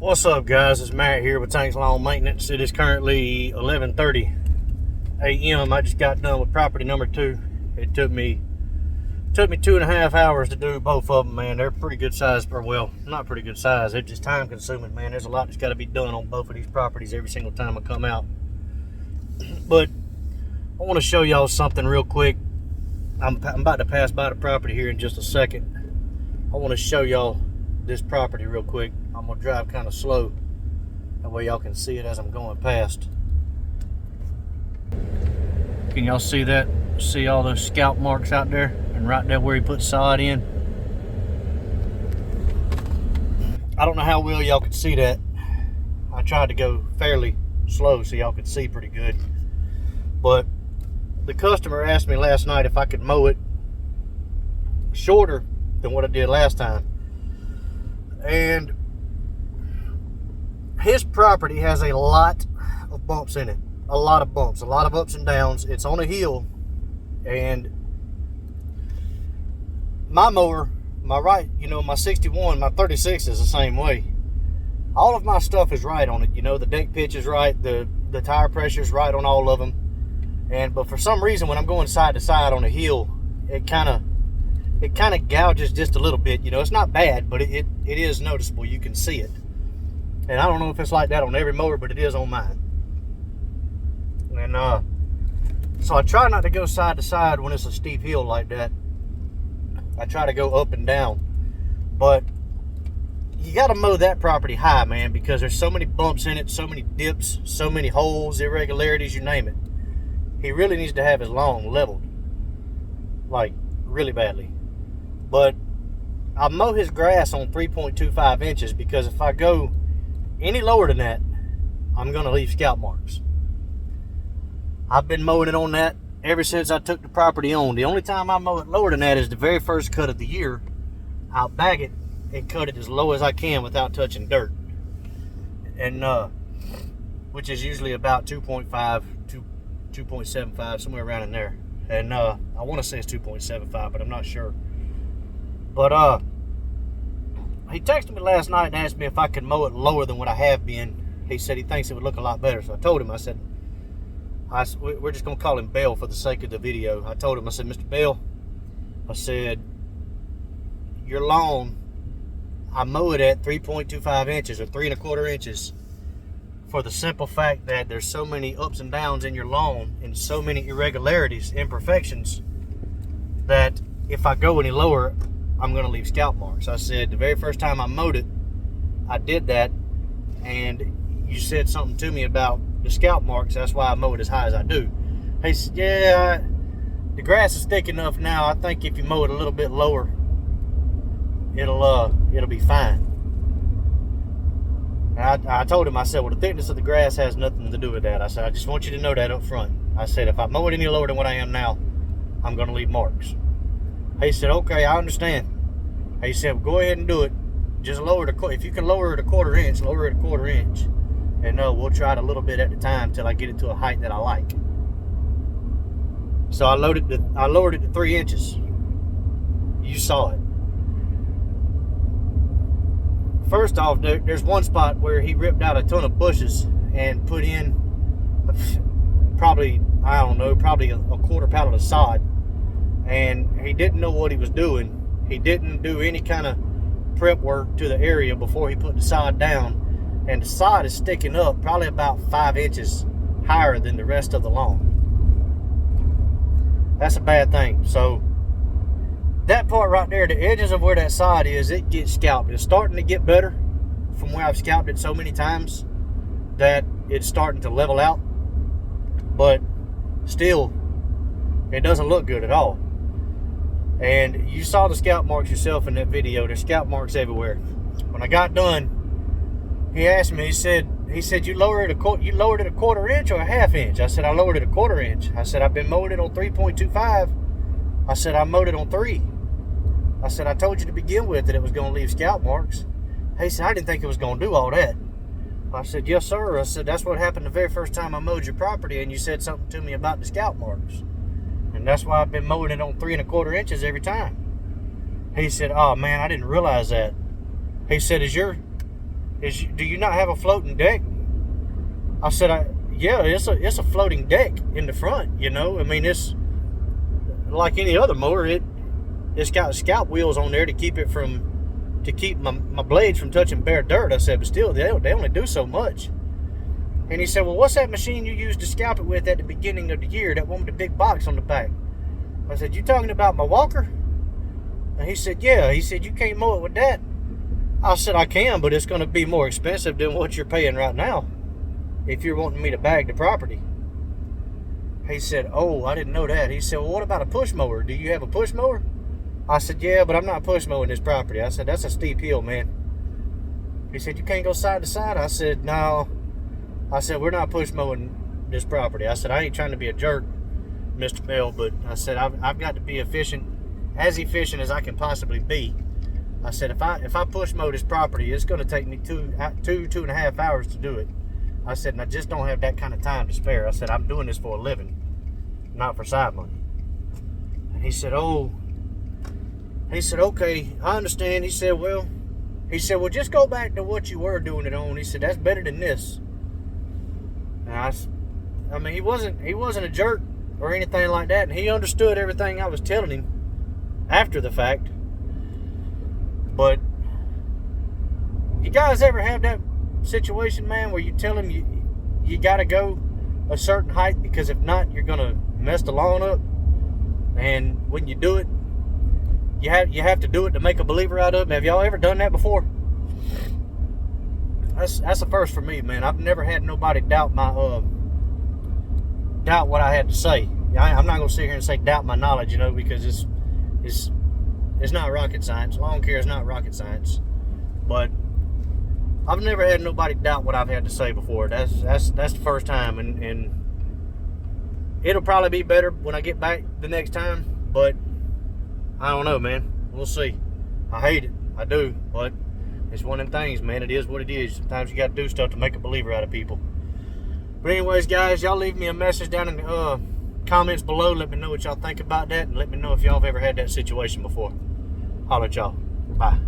What's up, guys? It's Matt here with Tanks Lawn Maintenance. It is currently 11:30 a.m. I just got done with property number 2. It took me 2.5 hours to do both of them, man. They're pretty good size, or well, not pretty good size. They're just time consuming, man. There's a lot that's got to be done on both of these properties every single time I come out. But I want to show y'all something real quick. I'm about to pass by the property here in just a second. I want to show y'all this property real quick. I'm gonna drive kind of slow, that way y'all can see it as I'm going past. Can y'all see that? See all those scalp marks out there, and right there where he put sod in? I don't know how well y'all could see that. I tried to go fairly slow so y'all could see pretty good, but the customer asked me last night if I could mow it shorter than what I did last time. And his property has a lot of bumps in it. A lot of bumps, a lot of ups and downs. It's on a hill, and my mower, my 61, my 36 is the same way. All of my stuff is right on it. The deck pitch is right, the tire pressure is right on all of them. But for some reason, when I'm going side to side on a hill, it kind of gouges just a little bit. It's not bad, but it is noticeable. You can see it. And I don't know if it's like that on every mower, but it is on mine. And so I try not to go side to side when it's a steep hill like that. I try to go up and down. But you got to mow that property high, man, because there's so many bumps in it, so many dips, so many holes, irregularities, you name it. He really needs to have his lawn leveled, like really badly. But I mow his grass on 3.25 inches because if I go any lower than that, I'm going to leave scalp marks. I've been mowing it on that ever since I took the property on. The only time I mow it lower than that is the very first cut of the year. I'll bag it and cut it as low as I can without touching dirt. And which is usually about 2.5 to 2.75, somewhere around in there. And I want to say it's 2.75, but I'm not sure. But he texted me last night and asked me if I could mow it lower than what I have been. He said he thinks it would look a lot better. So I told him, I said, we're just going to call him Bell for the sake of the video. I told him, I said, Mr. Bell, I said, your lawn, I mow it at 3.25 inches or 3.25 inches for the simple fact that there's so many ups and downs in your lawn and so many irregularities, imperfections, that if I go any lower, I'm going to leave scalp marks. I said the very first time I mowed it, I did that, and you said something to me about the scalp marks. That's why I mow it as high as I do. He said, yeah, the grass is thick enough now. I think if you mow it a little bit lower, it'll be fine. I told him, I said, well, the thickness of the grass has nothing to do with that. I said, I just want you to know that up front. I said, if I mow it any lower than what I am now, I'm going to leave marks. He said, okay, I understand. He said, well, go ahead and do it. Just lower it, if you can lower it a quarter inch, lower it a quarter inch. And we'll try it a little bit at a time till I get it to a height that I like. So I lowered it to 3 inches. You saw it. First off, there's one spot where he ripped out a ton of bushes and put in probably a quarter pallet of sod. And he didn't know what he was doing. He didn't do any kind of prep work to the area before he put the sod down. And the sod is sticking up probably about 5 inches higher than the rest of the lawn. That's a bad thing. So that part right there, the edges of where that sod is, it gets scalped. It's starting to get better from where I've scalped it so many times that it's starting to level out. But still, it doesn't look good at all. And you saw the scalp marks yourself in that video. There's scalp marks everywhere. When I got done, he asked me, he said, you lowered it a quarter inch or a half inch? I said, I lowered it a quarter inch. I said, I've been mowing it on 3.25. I said, I mowed it on 3. I said, I told you to begin with that it was going to leave scalp marks. He said, I didn't think it was going to do all that. I said, yes, sir. I said, that's what happened the very first time I mowed your property, and you said something to me about the scalp marks. And that's why I've been mowing it on 3.25 inches every time. He said, oh man, I didn't realize that. He said, is your do you not have a floating deck? I said, yeah, it's a floating deck in the front, you know. I mean, it's like any other mower. It's got scalp wheels on there to keep my blades from touching bare dirt. I said, but still, they only do so much. And he said, well, what's that machine you used to scalp it with at the beginning of the year, that one with the big box on the back? I said, you talking about my walker? And he said, yeah. He said, you can't mow it with that? I said, I can, but it's going to be more expensive than what you're paying right now if you're wanting me to bag the property. He said, oh, I didn't know that. He said, well, what about a push mower? Do you have a push mower? I said, yeah, but I'm not push mowing this property. I said, that's a steep hill, man. He said, you can't go side to side? I said, no. I said, we're not push mowing this property. I said, I ain't trying to be a jerk, Mr. Bell, but I said, I've got to be efficient as I can possibly be. I said, if I push mow this property, it's going to take me two and a half hours to do it. I said, and I just don't have that kind of time to spare. I said, I'm doing this for a living, not for side money. And he said, oh. He said, okay, I understand. He said, well, just go back to what you were doing it on. He said, that's better than this. And I mean, he wasn't a jerk or anything like that, and he understood everything I was telling him after the fact. But you guys ever have that situation, man, where you tell him you gotta go a certain height, because if not, you're gonna mess the lawn up? And when you do it, you have to do it to make a believer out of him. Have y'all ever done that before? That's a first for me, man. I've never had nobody doubt what I had to say. I'm not gonna sit here and say doubt my knowledge, you know, because it's not rocket science. Lawn care is not rocket science. But I've never had nobody doubt what I've had to say before. That's the first time, and it'll probably be better when I get back the next time. But I don't know, man. We'll see. I hate it. I do, but it's one of them things, man. It is what it is. Sometimes you got to do stuff to make a believer out of people. But anyways, guys, y'all leave me a message down in the comments below. Let me know what y'all think about that, and let me know if y'all have ever had that situation before. Holler at y'all. Bye.